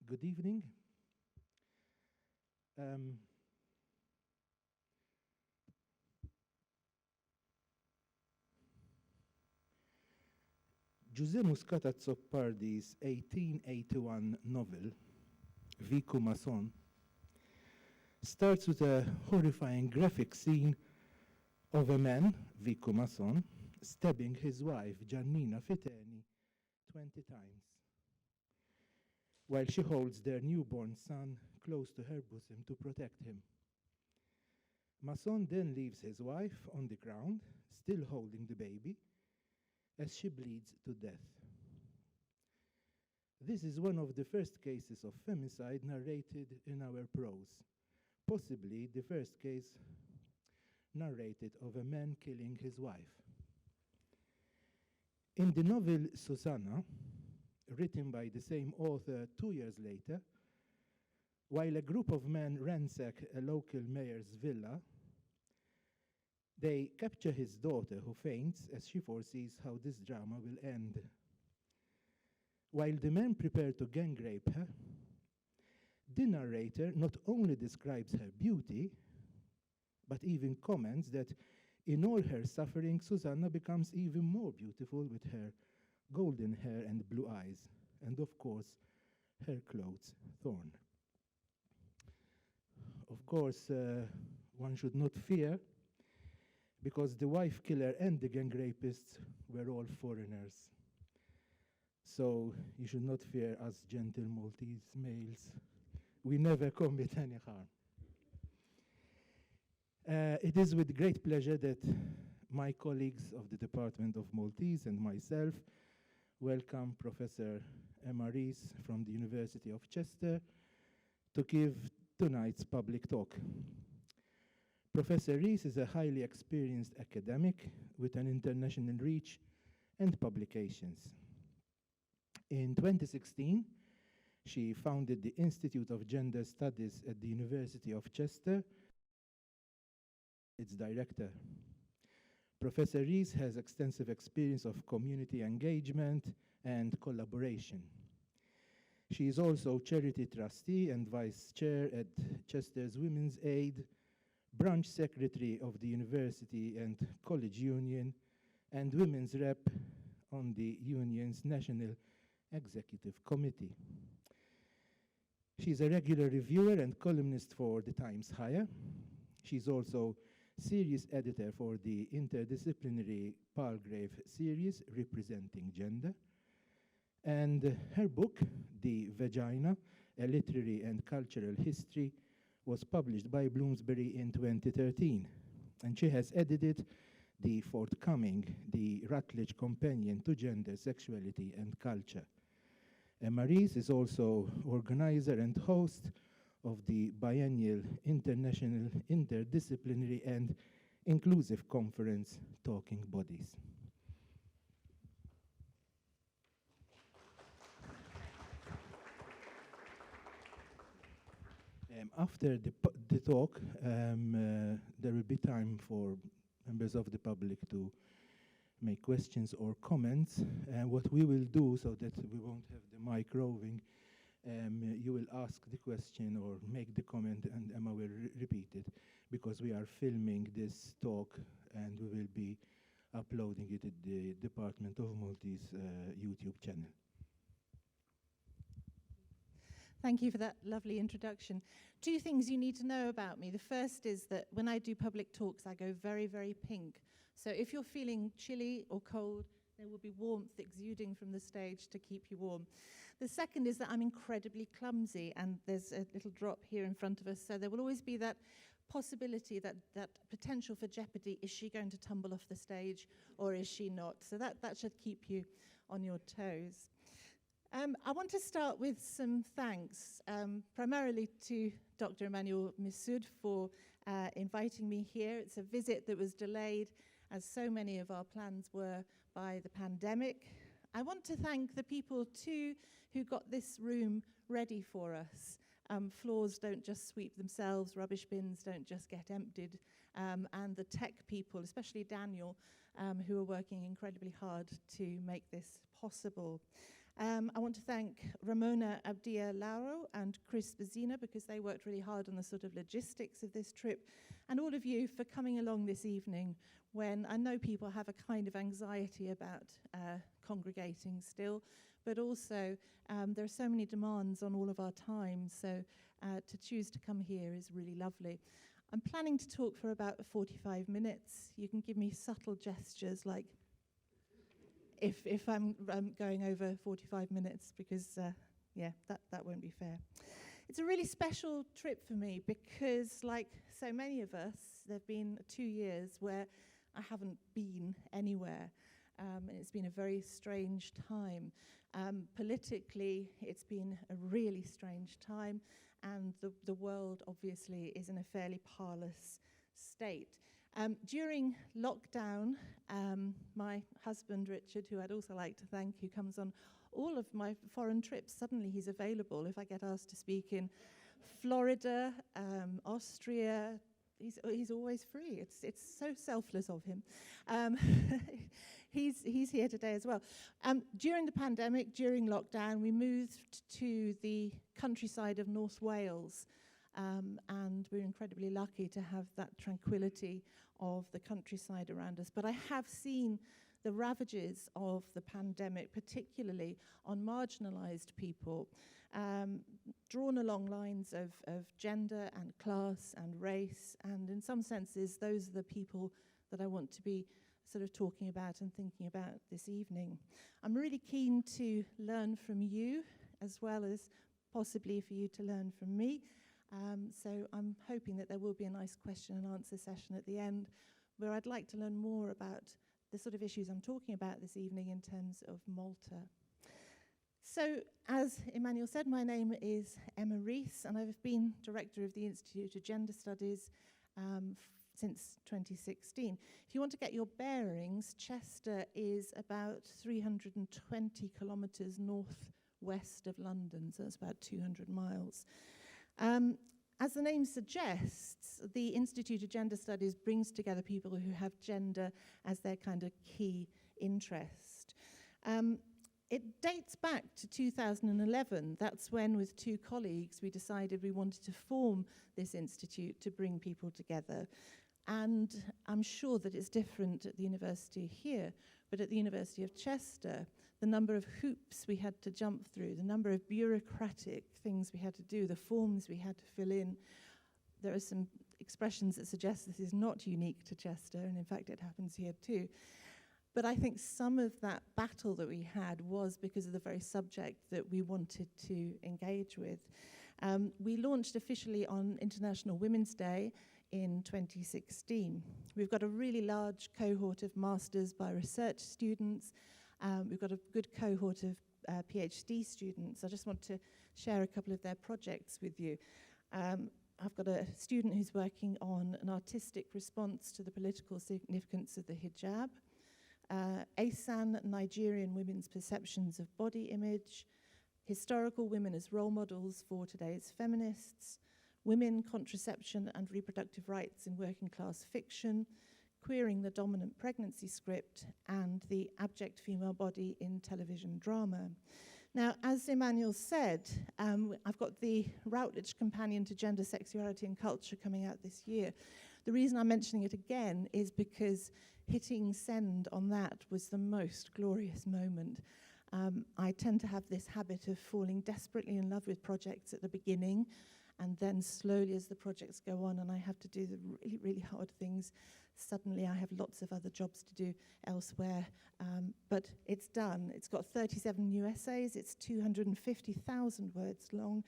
Good evening. Giuseppe Muscat Zoppardi's 1881 novel, Vicu Mason, starts with a horrifying graphic scene of a man, Vicu Mason, stabbing his wife, Giannina Fiteni, 20 times, while she holds their newborn son close to her bosom to protect him. Mason then leaves his wife on the ground, still holding the baby, as she bleeds to death. This is one of the first cases of femicide narrated in our prose, possibly the first case narrated of a man killing his wife. In the novel Susanna, written by the same author 2 years later, while a group of men ransack a local mayor's villa, they capture his daughter, who faints as she foresees how this drama will end. While the men prepare to gang rape her, the narrator not only describes her beauty, but even comments that in all her suffering, Susanna becomes even more beautiful with her golden hair and blue eyes, and of course, her clothes torn. Of course, one should not fear, because the wife killer and the gang rapists were all foreigners. So you should not fear us gentle Maltese males. We never commit any harm. It is with great pleasure that my colleagues of the Department of Maltese and myself welcome Professor Emma Rees from the University of Chester to give tonight's public talk. Professor Rees is a highly experienced academic with an international reach and publications. In 2016, she founded the Institute of Gender Studies at the University of Chester, its director. Professor Rees has extensive experience of community engagement and collaboration. She is also charity trustee and vice chair at Chester's Women's Aid, branch secretary of the University and College Union, and women's rep on the union's National Executive Committee. She's a regular reviewer and columnist for the Times Higher. She's also series editor for the interdisciplinary Palgrave series, Representing Gender. And her book, The Vagina, A Literary and Cultural History, was published by Bloomsbury in 2013. And she has edited the forthcoming The Rutledge Companion to Gender, Sexuality and Culture. Emma Rees is also organizer and host of the biennial International Interdisciplinary and Inclusive Conference, Talking Bodies. After the talk, there will be time for members of the public to make questions or comments. And what we will do, so that we won't have the mic roving, you will ask the question or make the comment, and Emma will repeat it, because we are filming this talk and we will be uploading it at the Department of Maltese YouTube channel. Thank you for that lovely introduction. 2 things you need to know about me. The first is that when I do public talks, I go very, very pink. So if you're feeling chilly or cold, there will be warmth exuding from the stage to keep you warm. The second is that I'm incredibly clumsy, and there's a little drop here in front of us, so there will always be that possibility, that potential for jeopardy. Is she going to tumble off the stage, or is she not? So that should keep you on your toes. I want to start with some thanks, primarily to Dr. Emmanuel Missoud for inviting me here. It's a visit that was delayed, as so many of our plans were, by the pandemic. I want to thank the people, too, who got this room ready for us. Floors don't just sweep themselves, rubbish bins don't just get emptied, and the tech people, especially Daniel, who are working incredibly hard to make this possible. I want to thank Ramona Abdia Lauro and Chris Bazina because they worked really hard on the sort of logistics of this trip, and all of you for coming along this evening when I know people have a kind of anxiety about congregating still, but also there are so many demands on all of our time, so to choose to come here is really lovely. I'm planning to talk for about 45 minutes. You can give me subtle gestures like if I'm going over 45 minutes because, yeah, that won't be fair. It's a really special trip for me because, like so many of us, there have been 2 years where I haven't been anywhere. And it's been a very strange time. Politically, it's been a really strange time, and the world obviously is in a fairly parlous state. During lockdown, my husband Richard, who I'd also like to thank, who comes on all of my foreign trips, suddenly he's available if I get asked to speak in Florida, Austria. He's always free. It's so selfless of him. He's here today as well. During the pandemic, during lockdown, we moved to the countryside of North Wales, and we're incredibly lucky to have that tranquility of the countryside around us. But I have seen the ravages of the pandemic, particularly on marginalised people, drawn along lines of gender and class and race, and in some senses those are the people that I want to be sort of talking about and thinking about this evening. I'm really keen to learn from you as well as possibly for you to learn from me. So I'm hoping that there will be a nice question and answer session at the end where I'd like to learn more about the sort of issues I'm talking about this evening in terms of Malta. So, as Emmanuel said, my name is Emma Rees, and I've been director of the Institute of Gender Studies since 2016. If you want to get your bearings, Chester is about 320 kilometres northwest of London, so it's about 200 miles. As the name suggests, the Institute of Gender Studies brings together people who have gender as their kind of key interest. It dates back to 2011. That's when, with 2 colleagues, we decided we wanted to form this institute to bring people together. And I'm sure that it's different at the university here, but at the University of Chester, the number of hoops we had to jump through, the number of bureaucratic things we had to do, the forms we had to fill in. There are some expressions that suggest this is not unique to Chester, and in fact it happens here too. But I think some of that battle that we had was because of the very subject that we wanted to engage with. We launched officially on International Women's Day in 2016. We've got a really large cohort of Masters by Research students. We've got a good cohort of PhD students. I just want to share a couple of their projects with you. I've got a student who's working on an artistic response to the political significance of the hijab. ASAN, Nigerian women's perceptions of body image. Historical women as role models for today's feminists. Women, contraception and reproductive rights in working class fiction. Queering the dominant pregnancy script, and the abject female body in television drama. Now, as Emmanuel said, I've got the Routledge Companion to Gender, Sexuality and Culture coming out this year. The reason I'm mentioning it again is because hitting send on that was the most glorious moment. I tend to have this habit of falling desperately in love with projects at the beginning, and then slowly as the projects go on and I have to do the really, really hard things, suddenly I have lots of other jobs to do elsewhere, but it's done. It's got 37 new essays, it's 250,000 words long,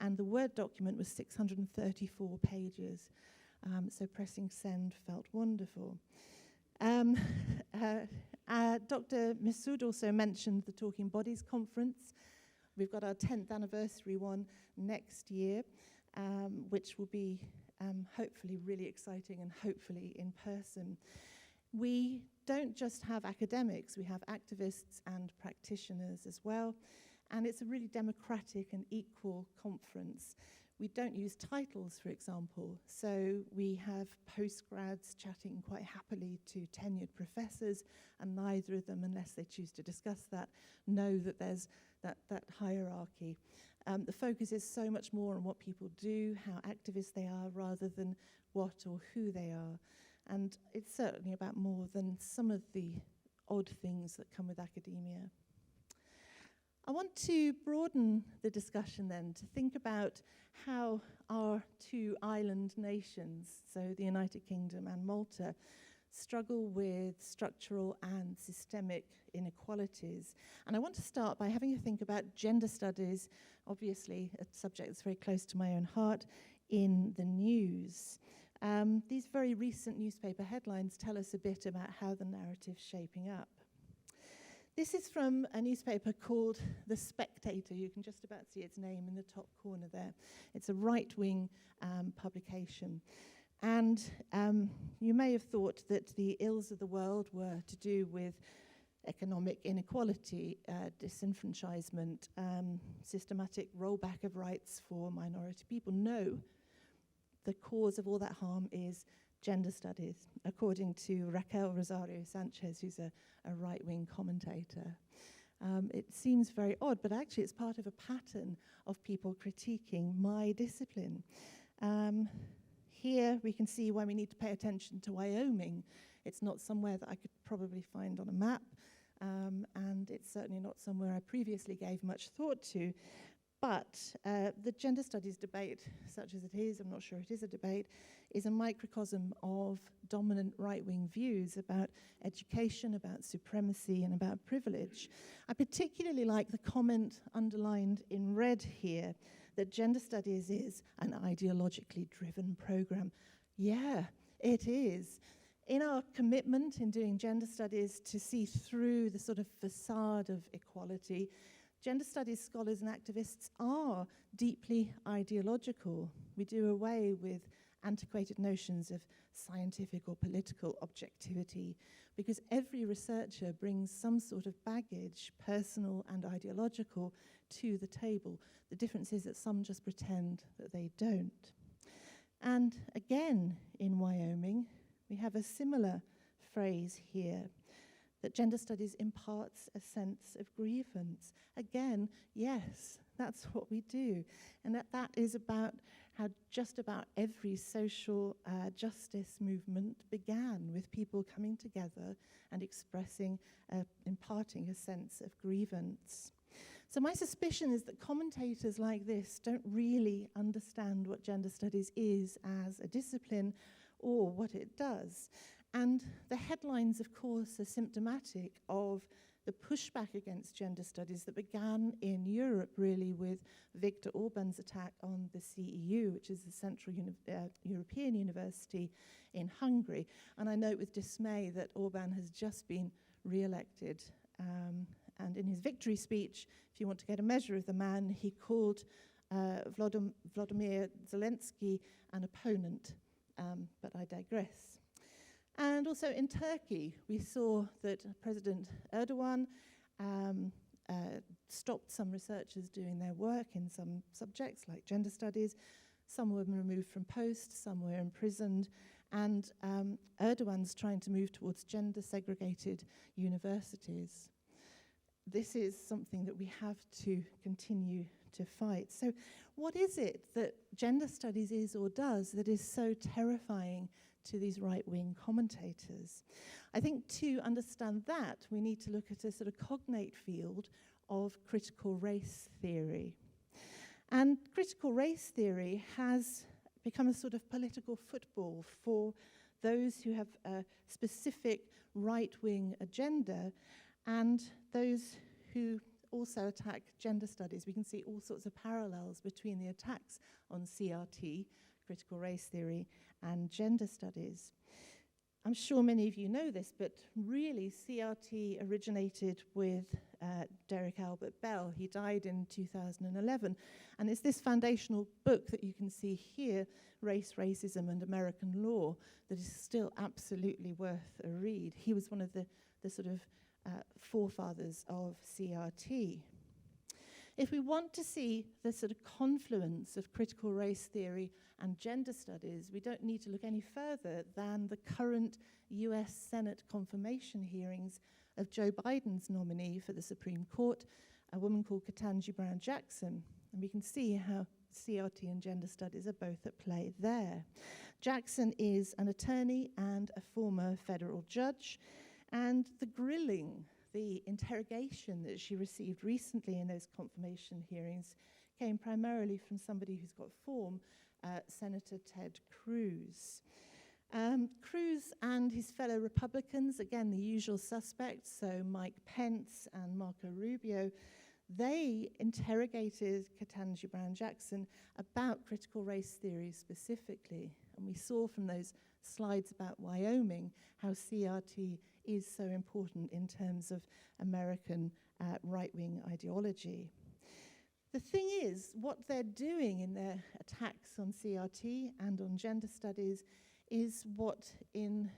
and the Word document was 634 pages. So pressing send felt wonderful. Dr. Masood also mentioned the Talking Bodies conference. We've got our 10th anniversary one next year, which will be hopefully really exciting and hopefully in person. We don't just have academics, we have activists and practitioners as well, and it's a really democratic and equal conference. We don't use titles, for example. So we have postgrads chatting quite happily to tenured professors, and neither of them, unless they choose to discuss that, know that there's that hierarchy. The focus is so much more on what people do, how activist they are, rather than what or who they are. And it's certainly about more than some of the odd things that come with academia. I want to broaden the discussion then to think about how our two island nations, so the United Kingdom and Malta, struggle with structural and systemic inequalities. And I want to start by having a think about gender studies, obviously a subject that's very close to my own heart, in the news. These very recent newspaper headlines tell us a bit about how the narrative's shaping up. This is from a newspaper called The Spectator. You can just about see its name in the top corner there. It's a right-wing publication. And you may have thought that the ills of the world were to do with economic inequality, disenfranchisement, systematic rollback of rights for minority people. No, the cause of all that harm is gender studies, according to Raquel Rosario Sanchez, who's a right-wing commentator. It seems very odd, but actually it's part of a pattern of people critiquing my discipline. Here we can see why we need to pay attention to Wyoming. It's not somewhere that I could probably find on a map, and it's certainly not somewhere I previously gave much thought to. But the gender studies debate, such as it is, I'm not sure it is a debate, is a microcosm of dominant right-wing views about education, about supremacy, and about privilege. I particularly like the comment underlined in red here, that gender studies is an ideologically driven program. Yeah, it is. In our commitment in doing gender studies to see through the sort of facade of equality, gender studies scholars and activists are deeply ideological. We do away with antiquated notions of scientific or political objectivity, because every researcher brings some sort of baggage, personal and ideological, to the table. The difference is that some just pretend that they don't. And again, in Wyoming, we have a similar phrase here, that gender studies imparts a sense of grievance. Again, yes, that's what we do. And that is about how just about every social justice movement began with people coming together and expressing, imparting a sense of grievance. So my suspicion is that commentators like this don't really understand what gender studies is as a discipline or what it does. And the headlines, of course, are symptomatic of the pushback against gender studies that began in Europe, really, with Viktor Orban's attack on the CEU, which is the Central European University in Hungary. And I note with dismay that Orban has just been re-elected. And in his victory speech, if you want to get a measure of the man, he called Vladimir Zelensky an opponent. But I digress. And also in Turkey, we saw that President Erdogan stopped some researchers doing their work in some subjects like gender studies. Some were removed from post, some were imprisoned, and Erdogan's trying to move towards gender-segregated universities. This is something that we have to continue to fight. So what is it that gender studies is or does that is so terrifying to these right-wing commentators? I think to understand that, we need to look at a sort of cognate field of critical race theory. And critical race theory has become a sort of political football for those who have a specific right-wing agenda and those who also attack gender studies. We can see all sorts of parallels between the attacks on CRT, critical race theory, and gender studies. I'm sure many of you know this, but really CRT originated with Derek Albert Bell. He died in 2011, and it's this foundational book that you can see here, Race, Racism and American Law, that is still absolutely worth a read. He was one of the sort of forefathers of CRT. If we want to see the sort of confluence of critical race theory and gender studies, we don't need to look any further than the current US Senate confirmation hearings of Joe Biden's nominee for the Supreme Court, a woman called Ketanji Brown Jackson. And we can see how CRT and gender studies are both at play there. Jackson is an attorney and a former federal judge, and the grilling, the interrogation that she received recently in those confirmation hearings came primarily from somebody who's got form, Senator Ted Cruz. Cruz and his fellow Republicans, again the usual suspects, so Mike Pence and Marco Rubio, they interrogated Ketanji Brown Jackson about critical race theory specifically. And we saw from those slides about Wyoming how CRT is so important in terms of American right-wing ideology. The thing is, what they're doing in their attacks on CRT and on gender studies is what in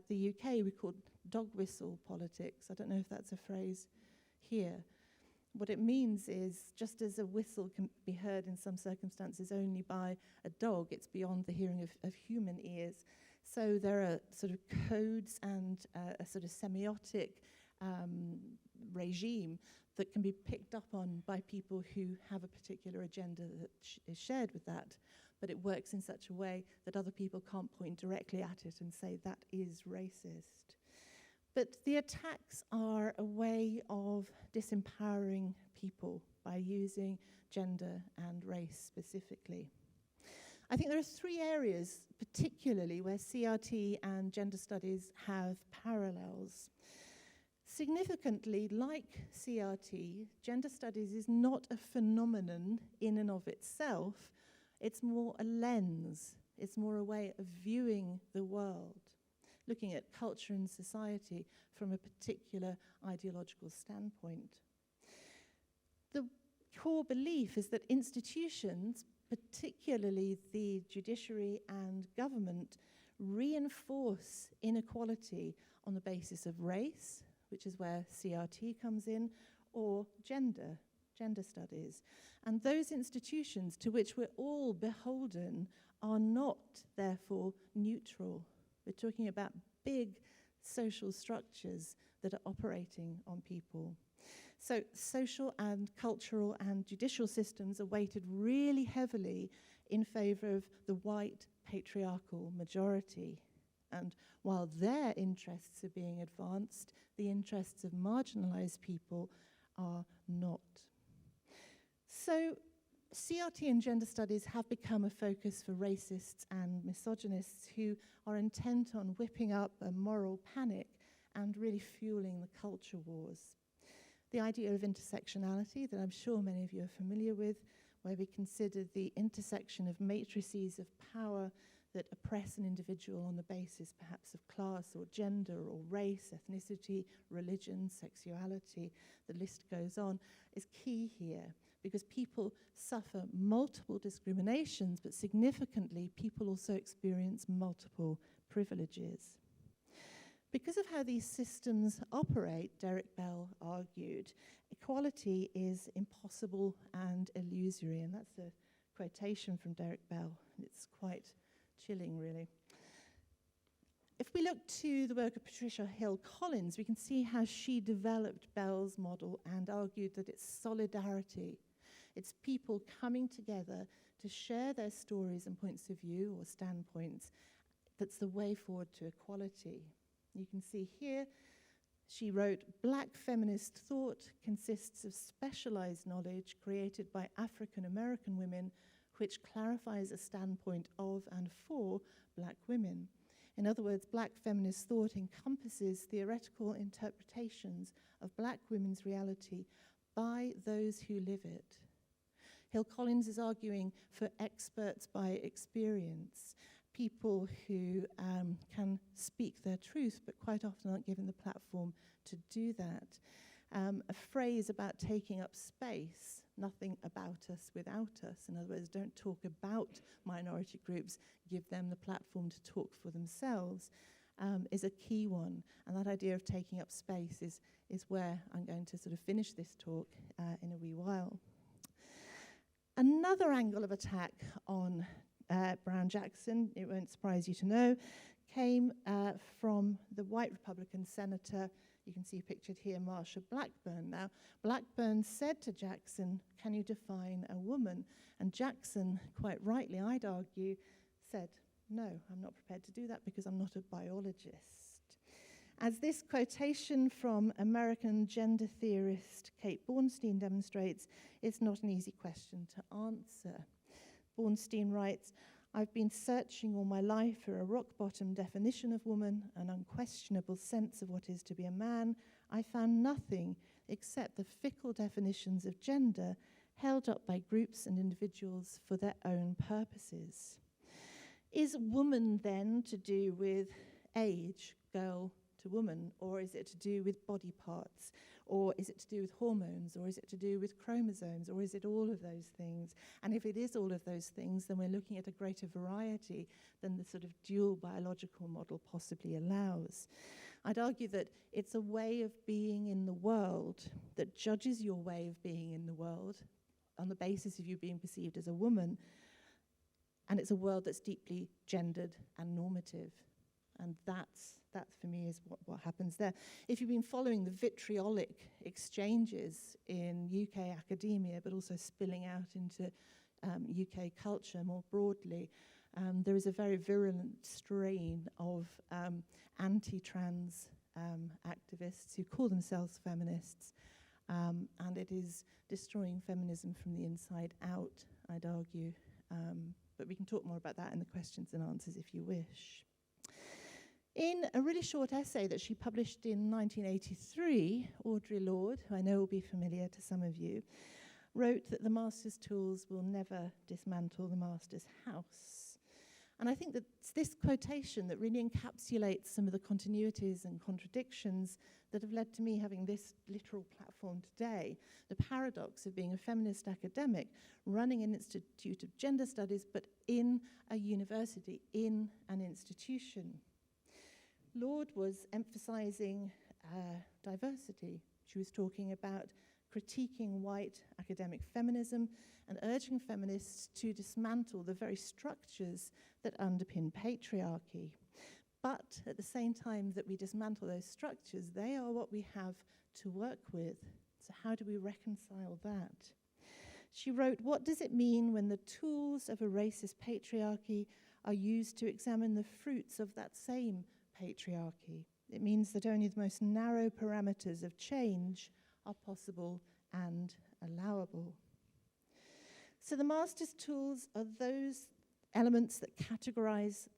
the UK we call dog whistle politics. I don't know if that's a phrase here. What it means is, just as a whistle can be heard in some circumstances only by a dog, it's beyond the hearing of human ears. So there are sort of codes and a sort of semiotic regime that can be picked up on by people who have a particular agenda that is shared with that. But it works in such a way that other people can't point directly at it and say that is racist. But the attacks are a way of disempowering people by using gender and race specifically. I think there are three areas particularly where CRT and gender studies have parallels. Significantly, like CRT, gender studies is not a phenomenon in and of itself. It's more a lens. It's more a way of viewing the world, looking at culture and society from a particular ideological standpoint. The core belief is that institutions, particularly the judiciary and government, reinforce inequality on the basis of race, which is where CRT comes in, or gender studies. And those institutions to which we're all beholden are not, therefore, neutral. We're talking about big social structures that are operating on people. So social and cultural and judicial systems are weighted really heavily in favor of the white patriarchal majority. And while their interests are being advanced, the interests of marginalized people are not. So CRT and gender studies have become a focus for racists and misogynists who are intent on whipping up a moral panic and really fueling the culture wars. The idea of intersectionality that I'm sure many of you are familiar with, where we consider the intersection of matrices of power that oppress an individual on the basis perhaps of class or gender or race, ethnicity, religion, sexuality, the list goes on, is key here. Because people suffer multiple discriminations, but significantly, people also experience multiple privileges. Because of how these systems operate, Derek Bell argued, equality is impossible and illusory. And that's a quotation from Derek Bell. It's quite chilling, really. If we look to the work of Patricia Hill Collins, we can see how she developed Bell's model and argued that it's solidarity. It's people coming together to share their stories and points of view or standpoints that's the way forward to equality. You can see here, she wrote, "Black feminist thought consists of specialized knowledge created by African American women which clarifies a standpoint of and for black women. In other words, black feminist thought encompasses theoretical interpretations of black women's reality by those who live it." Hill Collins is arguing for experts by experience, people who can speak their truth, but quite often aren't given the platform to do that. A phrase about taking up space, nothing about us without us. In other words, don't talk about minority groups, give them the platform to talk for themselves. is a key one. And that idea of taking up space is where I'm going to sort of finish this talk in a wee while. Another angle of attack on Brown Jackson, it won't surprise you to know, came from the white Republican senator, you can see pictured here, Marsha Blackburn. Now, Blackburn said to Jackson, "Can you define a woman?" And Jackson, quite rightly, I'd argue, said, "No, I'm not prepared to do that because I'm not a biologist." As this quotation from American gender theorist Kate Bornstein demonstrates, it's not an easy question to answer. Bornstein writes, "I've been searching all my life for a rock-bottom definition of woman, an unquestionable sense of what is to be a man. I found nothing except the fickle definitions of gender held up by groups and individuals for their own purposes." Is woman then to do with age, girl to woman, or is it to do with body parts, or is it to do with hormones, or is it to do with chromosomes, or is it all of those things? And if it is all of those things, then we're looking at a greater variety than the sort of dual biological model possibly allows. I'd argue that it's a way of being in the world that judges your way of being in the world on the basis of you being perceived as a woman, and it's a world that's deeply gendered and normative. And that for me is what happens there. If you've been following the vitriolic exchanges in UK academia, but also spilling out into UK culture more broadly, there is a very virulent strain of anti-trans activists who call themselves feminists, and it is destroying feminism from the inside out, I'd argue. But we can talk more about that in the questions and answers if you wish. In a really short essay that she published in 1983, Audre Lorde, who I know will be familiar to some of you, wrote that the master's tools will never dismantle the master's house. And I think that it's this quotation that really encapsulates some of the continuities and contradictions that have led to me having this literal platform today. The paradox of being a feminist academic, running an institute of gender studies, but in a university, in an institution. Lorde was emphasizing diversity. She was talking about critiquing white academic feminism and urging feminists to dismantle the very structures that underpin patriarchy. But at the same time that we dismantle those structures, they are what we have to work with. So how do we reconcile that? She wrote, "What does it mean when the tools of a racist patriarchy are used to examine the fruits of that same patriarchy? It means that only the most narrow parameters of change are possible and allowable." So the master's tools are those elements that categorize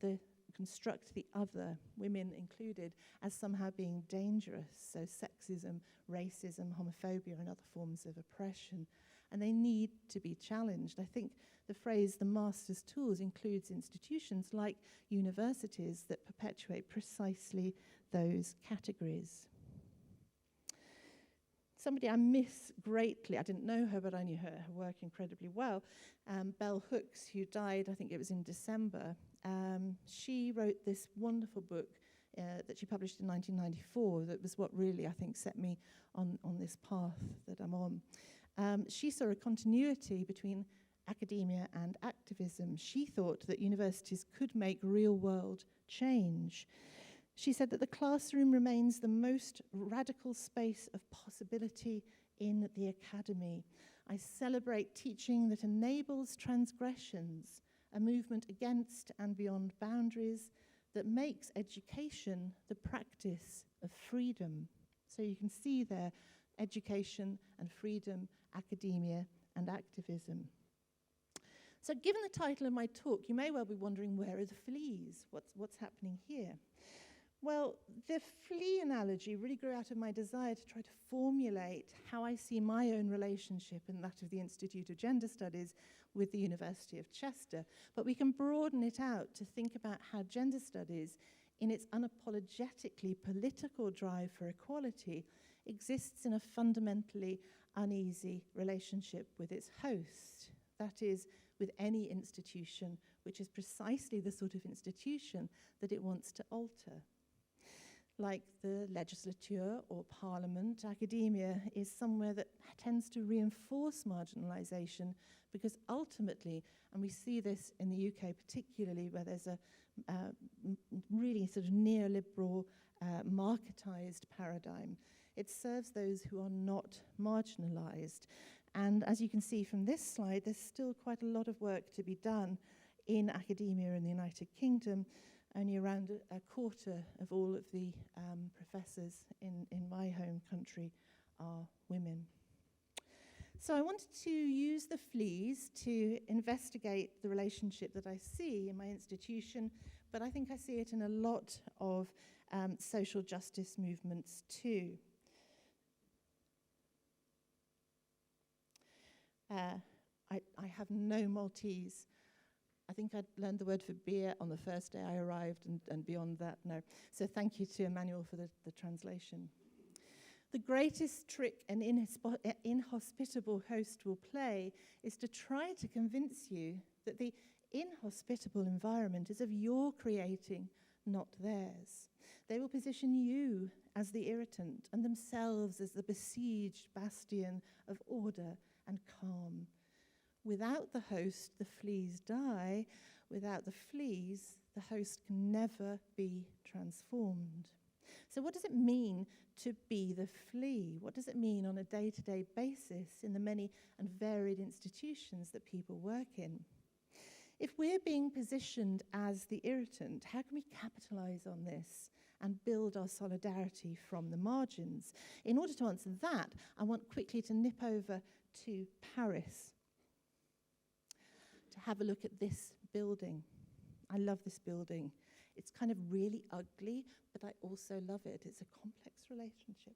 construct the other, women included, as somehow being dangerous. So sexism, racism, homophobia, and other forms of oppression. And they need to be challenged. I think the phrase "the master's tools" includes institutions like universities that perpetuate precisely those categories. Somebody I miss greatly, I didn't know her, but I knew her work incredibly well, Bell Hooks, who died, I think it was in December. She wrote this wonderful book that she published in 1994 that was what really, I think, set me on this path that I'm on. She saw a continuity between academia and activism. She thought that universities could make real-world change. She said that the classroom remains the most radical space of possibility in the academy. "I celebrate teaching that enables transgressions, a movement against and beyond boundaries that makes education the practice of freedom." So you can see there, education and freedom, academia and activism. So given the title of my talk, you may well be wondering, where are the fleas? What's happening here? Well, the flea analogy really grew out of my desire to try to formulate how I see my own relationship and that of the Institute of Gender Studies with the University of Chester. But we can broaden it out to think about how gender studies, in its unapologetically political drive for equality, exists in a fundamentally uneasy relationship with its host. That is, with any institution, which is precisely the sort of institution that it wants to alter. Like the legislature or parliament, academia is somewhere that tends to reinforce marginalisation because ultimately, and we see this in the UK particularly, where there's a really sort of neoliberal, marketised paradigm, it serves those who are not marginalised. And as you can see from this slide, there's still quite a lot of work to be done in academia in the United Kingdom. Only around a quarter of all of the professors in my home country are women. So I wanted to use the fleas to investigate the relationship that I see in my institution, but I think I see it in a lot of social justice movements too. I have no Maltese. I think I'd learned the word for beer on the first day I arrived, and beyond that, no. So thank you to Emmanuel for the translation. The greatest trick an inhospitable host will play is to try to convince you that the inhospitable environment is of your creating, not theirs. They will position you as the irritant and themselves as the besieged bastion of order and calm. Without the host, the fleas die. Without the fleas, the host can never be transformed. So what does it mean to be the flea? What does it mean on a day-to-day basis in the many and varied institutions that people work in? If we're being positioned as the irritant, how can we capitalise on this and build our solidarity from the margins? In order to answer that, I want quickly to nip over to Paris to have a look at this building. I love this building. It's kind of really ugly, but I also love it. It's a complex relationship.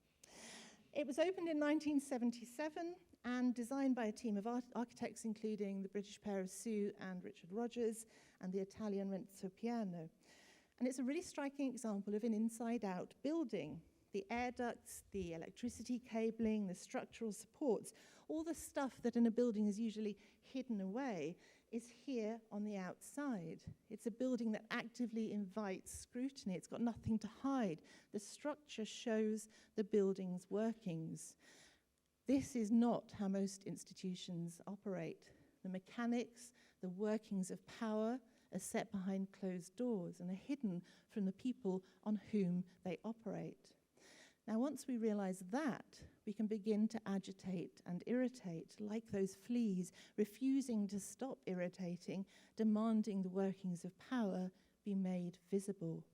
It was opened in 1977 and designed by a team of architects, including the British pair of Sue and Richard Rogers and the Italian Renzo Piano. And it's a really striking example of an inside-out building. The air ducts, the electricity cabling, the structural supports, all the stuff that in a building is usually hidden away is here on the outside. It's a building that actively invites scrutiny. It's got nothing to hide. The structure shows the building's workings. This is not how most institutions operate. The mechanics, the workings of power are set behind closed doors and are hidden from the people on whom they operate. Now, once we realize that, we can begin to agitate and irritate, like those fleas, refusing to stop irritating, demanding the workings of power be made visible.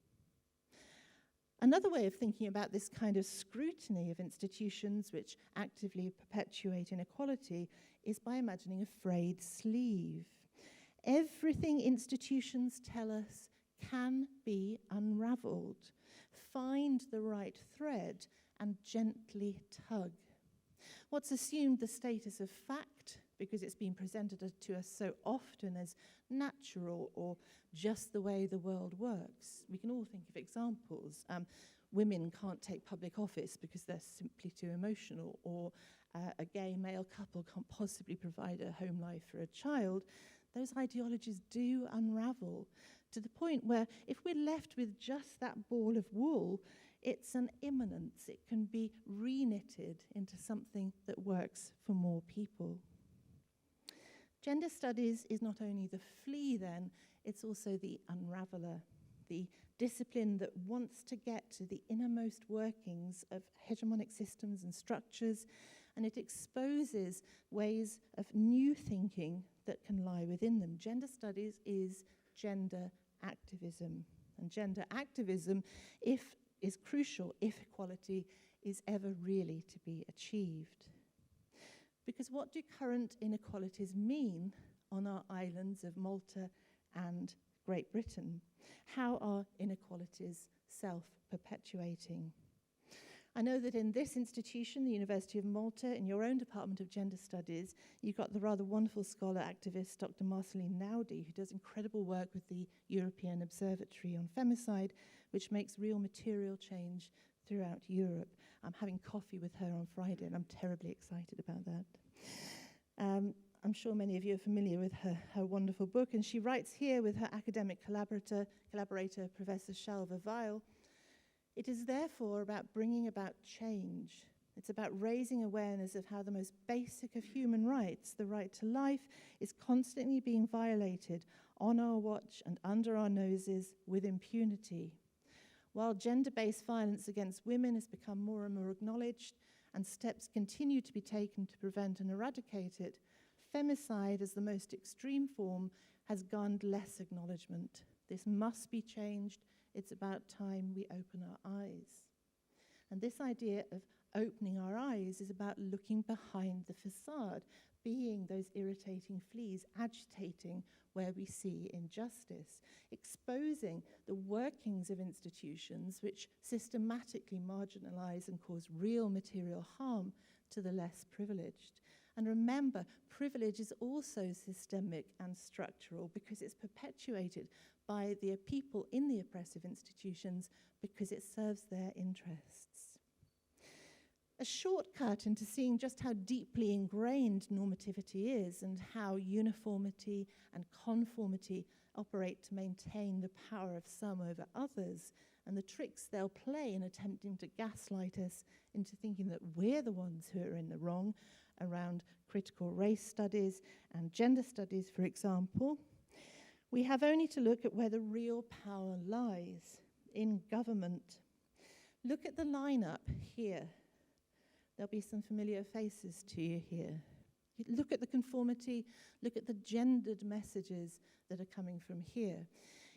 Another way of thinking about this kind of scrutiny of institutions which actively perpetuate inequality is by imagining a frayed sleeve. Everything institutions tell us can be unraveled. Find the right thread and gently tug. What's assumed the status of fact, because it's been presented to us so often as natural or just the way the world works. We can all think of examples. Women can't take public office because they're simply too emotional, or a gay male couple can't possibly provide a home life for a child. Those ideologies do unravel to the point where if we're left with just that ball of wool, it's an immanence. It can be reknitted into something that works for more people. Gender studies is not only the flea then, it's also the unraveler, the discipline that wants to get to the innermost workings of hegemonic systems and structures, and it exposes ways of new thinking that can lie within them. Gender studies is gender activism, and gender activism is crucial if equality is ever really to be achieved. Because what do current inequalities mean on our islands of Malta and Great Britain? How are inequalities self-perpetuating? I know that in this institution, the University of Malta, in your own Department of Gender Studies, you've got the rather wonderful scholar activist Dr. Marceline Naudi, who does incredible work with the European Observatory on Femicide, which makes real material change throughout Europe. I'm having coffee with her on Friday, and I'm terribly excited about that. I'm sure many of you are familiar with her wonderful book, and she writes here with her academic collaborator Professor Shalva Weil, It is therefore about bringing about change. It's about raising awareness of how the most basic of human rights, the right to life, is constantly being violated on our watch and under our noses with impunity. While gender-based violence against women has become more and more acknowledged and steps continue to be taken to prevent and eradicate it, femicide as the most extreme form has garnered less acknowledgement. This must be changed. It's about time we open our eyes. And this idea of opening our eyes is about looking behind the facade, being those irritating fleas, agitating where we see injustice, exposing the workings of institutions which systematically marginalize and cause real material harm to the less privileged. And remember, privilege is also systemic and structural because it's perpetuated by the people in the oppressive institutions because it serves their interests. A shortcut into seeing just how deeply ingrained normativity is and how uniformity and conformity operate to maintain the power of some over others and the tricks they'll play in attempting to gaslight us into thinking that we're the ones who are in the wrong around critical race studies and gender studies, for example, we have only to look at where the real power lies, in government. Look at the lineup here. There'll be some familiar faces to you here. Look at the conformity, look at the gendered messages that are coming from here.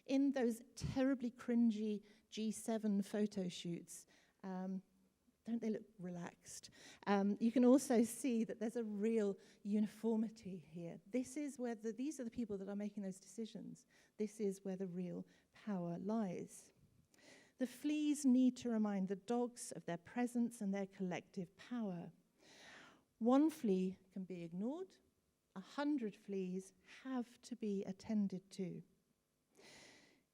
In those terribly cringy G7 photo shoots, don't they look relaxed? You can also see that there's a real uniformity here. These are the people that are making those decisions. This is where the real power lies. The fleas need to remind the dogs of their presence and their collective power. One flea can be ignored. 100 fleas have to be attended to.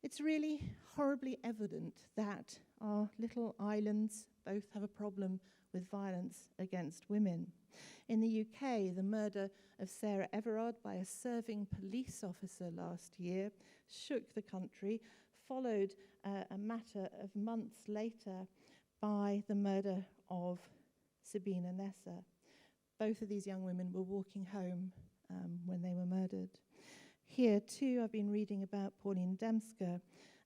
It's really horribly evident that our little islands both have a problem with violence against women. In the UK, the murder of Sarah Everard by a serving police officer last year shook the country, followed a matter of months later by the murder of Sabina Nessa. Both of these young women were walking home when they were murdered. Here too, I've been reading about Pauline Demska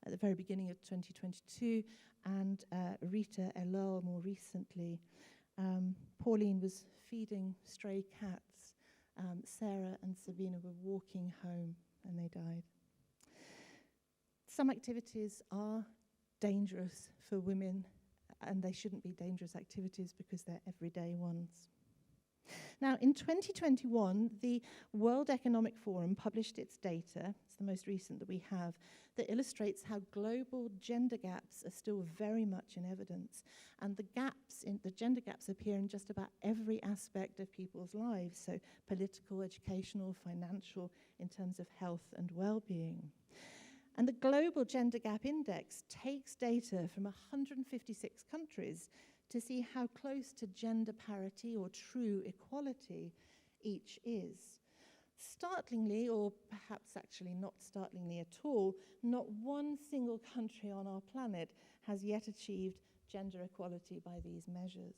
at the very beginning of 2022 and Rita Elal more recently. Pauline was feeding stray cats. Sarah and Sabina were walking home and they died. Some activities are dangerous for women, and they shouldn't be dangerous activities because they're everyday ones. Now, in 2021, the World Economic Forum published its data, it's the most recent that we have, that illustrates how global gender gaps are still very much in evidence. And the gender gaps appear in just about every aspect of people's lives, so political, educational, financial, in terms of health and well-being. And the Global Gender Gap Index takes data from 156 countries to see how close to gender parity or true equality each is. Startlingly, or perhaps actually not startlingly at all, not one single country on our planet has yet achieved gender equality by these measures.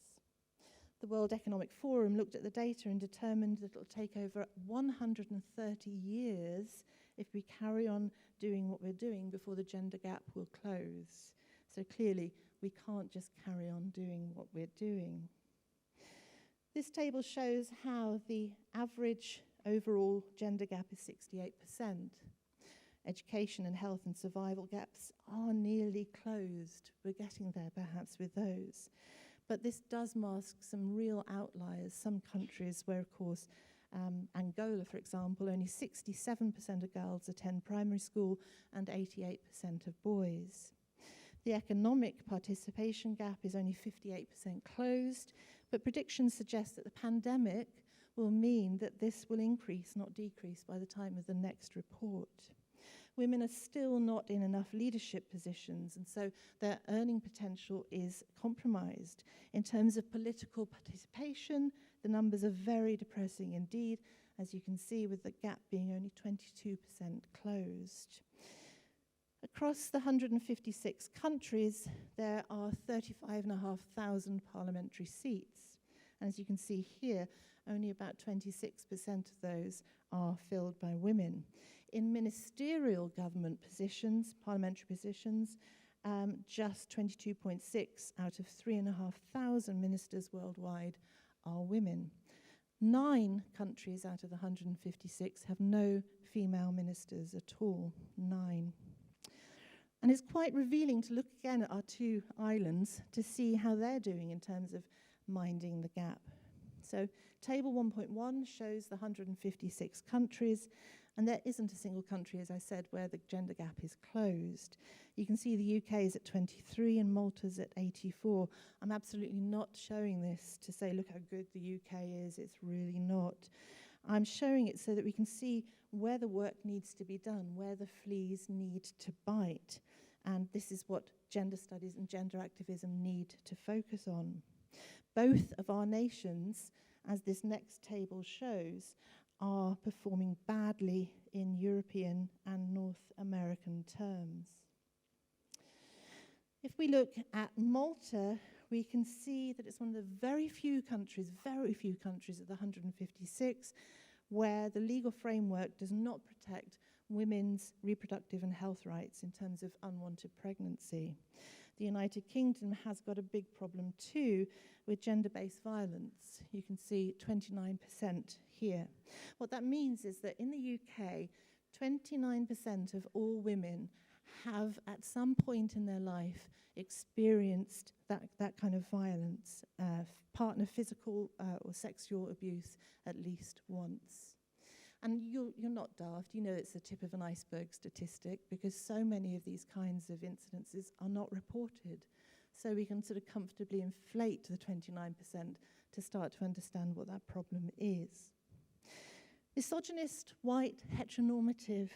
The World Economic Forum looked at the data and determined that it will take over 130 years if we carry on doing what we're doing before the gender gap will close. So clearly, we can't just carry on doing what we're doing. This table shows how the average overall gender gap is 68%. Education and health and survival gaps are nearly closed. We're getting there perhaps with those. But this does mask some real outliers, some countries where, of course, Angola, for example, only 67% of girls attend primary school and 88% of boys. The economic participation gap is only 58% closed, but predictions suggest that the pandemic will mean that this will increase, not decrease, by the time of the next report. Women are still not in enough leadership positions, and so their earning potential is compromised. In terms of political participation, the numbers are very depressing indeed, as you can see, with the gap being only 22% closed. Across the 156 countries, there are 35,500 parliamentary seats. And as you can see here, only about 26% of those are filled by women. In ministerial government positions, parliamentary positions, just 22.6 out of 3,500 ministers worldwide are women. 9 countries out of the 156 have no female ministers at all. 9. And it's quite revealing to look again at our 2 islands to see how they're doing in terms of minding the gap. So table 1.1 shows the 156 countries, and there isn't a single country, as I said, where the gender gap is closed. You can see the UK is at 23 and Malta's at 84. I'm absolutely not showing this to say, look how good the UK is. It's really not. I'm showing it so that we can see where the work needs to be done, where the fleas need to bite. And this is what gender studies and gender activism need to focus on. Both of our nations, as this next table shows, are performing badly in European and North American terms. If we look at Malta, we can see that it's one of the very few countries of the 156 where the legal framework does not protect women's reproductive and health rights in terms of unwanted pregnancy. The United Kingdom has got a big problem too with gender-based violence. You can see 29% here. What that means is that in the UK, 29% of all women have at some point in their life experienced that kind of violence, partner physical or sexual abuse at least once. And you're not daft, you know it's the tip of an iceberg statistic because so many of these kinds of incidences are not reported. So we can sort of comfortably inflate the 29% to start to understand what that problem is. Misogynist, white, heteronormative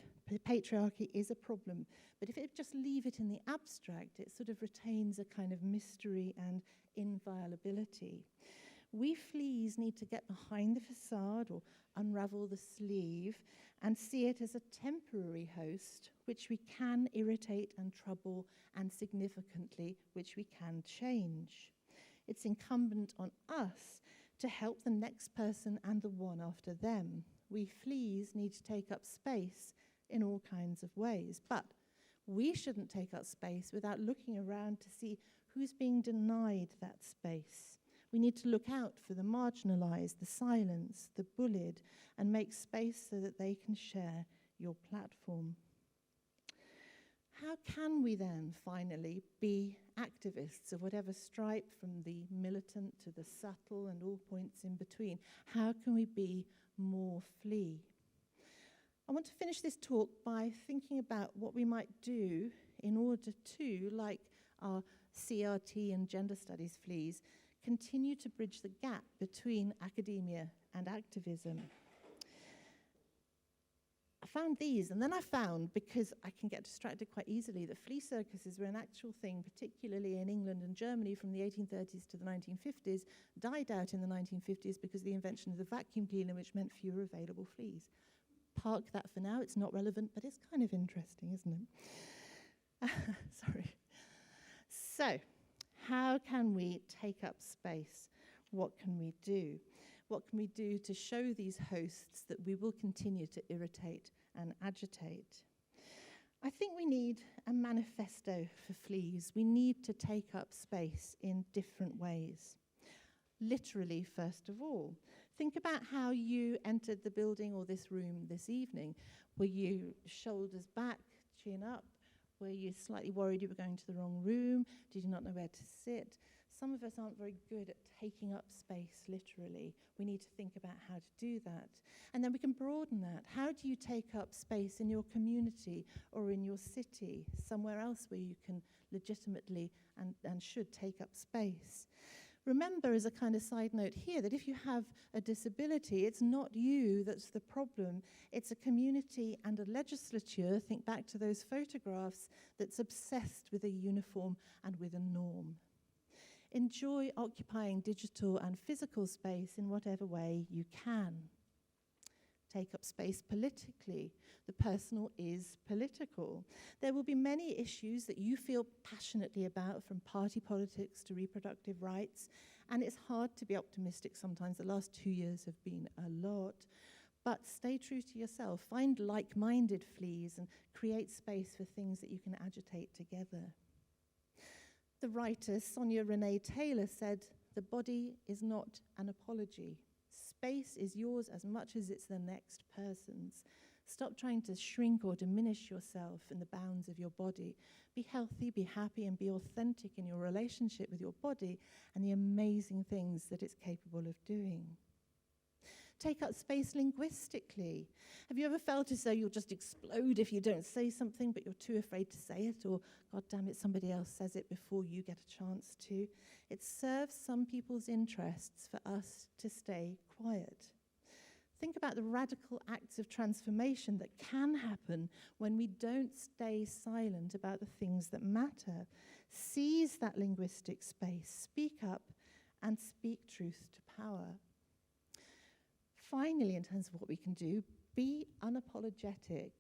patriarchy is a problem, but if it just leave it in the abstract, it sort of retains a kind of mystery and inviolability. We fleas need to get behind the facade or unravel the sleeve and see it as a temporary host which we can irritate and trouble and significantly which we can change. It's incumbent on us to help the next person and the one after them. We fleas need to take up space in all kinds of ways, but we shouldn't take up space without looking around to see who's being denied that space. We need to look out for the marginalised, the silenced, the bullied, and make space so that they can share your platform. How can we then finally be activists of whatever stripe, from the militant to the subtle and all points in between? How can we be more flea? I want to finish this talk by thinking about what we might do in order to, like our CRT and gender studies fleas, continue to bridge the gap between academia and activism. I found these, and then I found, because I can get distracted quite easily, that flea circuses were an actual thing, particularly in England and Germany from the 1830s to the 1950s, died out in the 1950s because of the invention of the vacuum cleaner, which meant fewer available fleas. Park that for now, it's not relevant, but it's kind of interesting, isn't it? Sorry. So, how can we take up space? What can we do? What can we do to show these hosts that we will continue to irritate and agitate? I think we need a manifesto for fleas. We need to take up space in different ways. Literally, first of all. Think about how you entered the building or this room this evening. Were you shoulders back, chin up? Were you slightly worried you were going to the wrong room? Did you not know where to sit? Some of us aren't very good at taking up space, literally. We need to think about how to do that. And then we can broaden that. How do you take up space in your community or in your city, somewhere else where you can legitimately and should take up space? Remember, as a kind of side note here, that if you have a disability, it's not you that's the problem. It's a community and a legislature, think back to those photographs, that's obsessed with a uniform and with a norm. Enjoy occupying digital and physical space in whatever way you can. take up space politically. The personal is political. There will be many issues that you feel passionately about, from party politics to reproductive rights, and it's hard to be optimistic sometimes. The last 2 years have been a lot. But stay true to yourself. Find like-minded fleas and create space for things that you can agitate together. The writer Sonia Renee Taylor said, "The body is not an apology. Space is yours as much as it's the next person's. Stop trying to shrink or diminish yourself in the bounds of your body. Be healthy, be happy, and be authentic in your relationship with your body and the amazing things that it's capable of doing." Take up space linguistically. Have you ever felt as though you'll just explode if you don't say something, but you're too afraid to say it, or, God damn it, somebody else says it before you get a chance to? It serves some people's interests for us to stay quiet. Think about the radical acts of transformation that can happen when we don't stay silent about the things that matter. Seize that linguistic space, speak up, and speak truth to power. Finally, in terms of what we can do, be unapologetic,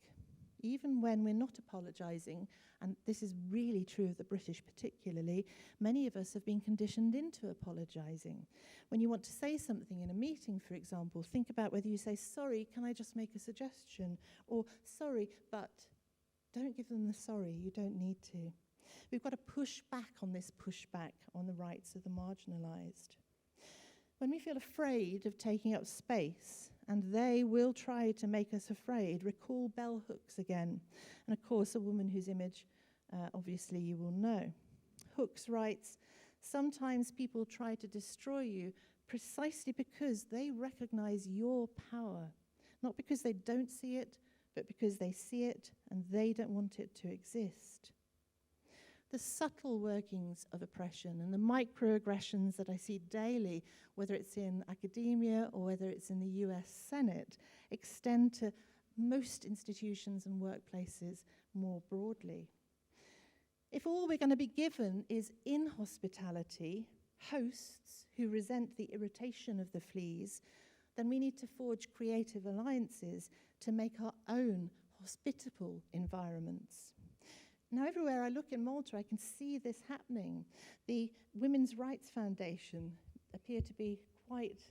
even when we're not apologising, and this is really true of the British particularly. Many of us have been conditioned into apologising. When you want to say something in a meeting, for example, think about whether you say, "Sorry, can I just make a suggestion?" or "Sorry, but..." Don't give them the sorry, you don't need to. We've got to push back on this pushback on the rights of the marginalised. When we feel afraid of taking up space, and they will try to make us afraid, recall bell hooks again. And of course, a woman whose image, obviously, you will know. Hooks writes, "Sometimes people try to destroy you precisely because they recognize your power. Not because they don't see it, but because they see it and they don't want it to exist." The subtle workings of oppression and the microaggressions that I see daily, whether it's in academia or whether it's in the US Senate, extend to most institutions and workplaces more broadly. If all we're going to be given is inhospitality, hosts who resent the irritation of the fleas, then we need to forge creative alliances to make our own hospitable environments. Now, everywhere I look in Malta, I can see this happening. The Women's Rights Foundation appear to be quite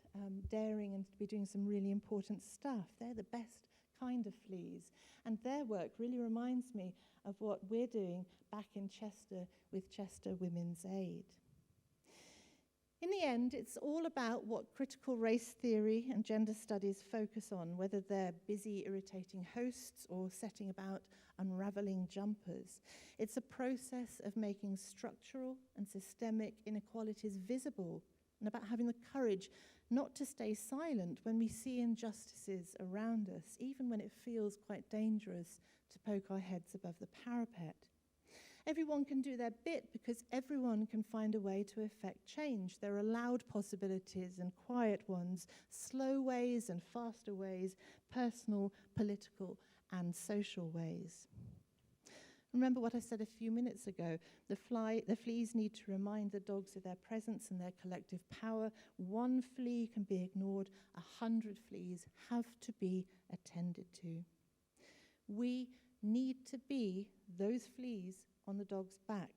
daring and to be doing some really important stuff. They're the best kind of fleas. And their work really reminds me of what we're doing back in Chester with Chester Women's Aid. In the end, it's all about what critical race theory and gender studies focus on, whether they're busy irritating hosts or setting about unraveling jumpers. It's a process of making structural and systemic inequalities visible, and about having the courage not to stay silent when we see injustices around us, even when it feels quite dangerous to poke our heads above the parapet. Everyone can do their bit because everyone can find a way to effect change. There are loud possibilities and quiet ones, slow ways and faster ways, personal, political, and social ways. Remember what I said a few minutes ago. The fleas need to remind the dogs of their presence and their collective power. One flea can be ignored. 100 fleas have to be attended to. We need to be those fleas on the dog's back,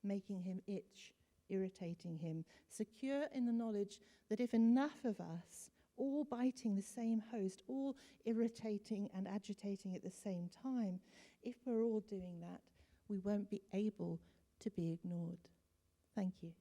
making him itch, irritating him, secure in the knowledge that if enough of us, all biting the same host, all irritating and agitating at the same time, if we're all doing that, we won't be able to be ignored. Thank you.